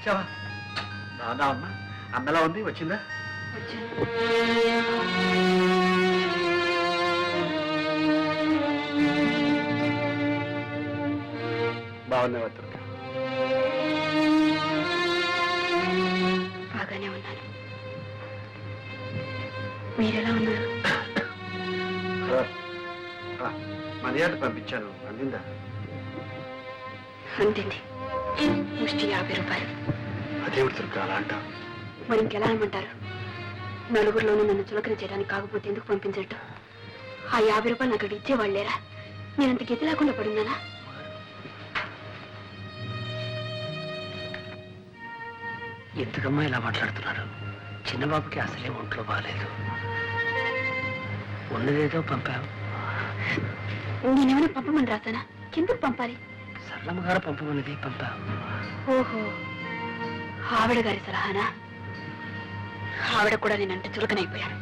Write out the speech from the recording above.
వచ్చావా? బాగున్నా అమ్మా. అన్నలా ఉంది, వచ్చిందా? బాగున్నావా దుర్గా? బాగానే ఉన్నాను. మీరెలా ఉన్నారు? మర్యాద పంపించాను, అందిందా? అంతింది. ముష్టి 50 రూపాయలు. అదేమిటి దుర్గా అలా అంటావు? మరి ఇంకెలా అనమంటారు? నలుగురిలోనూ నన్ను చులకన చేయడానికి కాకపోతే ఎందుకు పంపించట్టు? ఆ 50 రూపాయలు నాకు ఇచ్చేవాళ్ళు లేరా? నేనంత గతి లేకుండా పడున్నానా? ఎందుకమ్మా ఇలా మాట్లాడుతున్నారు? చిన్నబాబుకి అసలే ఒంట్లో బాగాలేదు. ఉన్నదేదో పంపావు. నేనేమైనా పంపమని రాసానా? ఎందుకు పంపాలి? సరళమ్మ గారు పంపమన్నది పంపావు. ఓహో, ఆవిడ గారి సలహానా? ఆవిడ కూడా నేనంటే చులకనైపోయాను.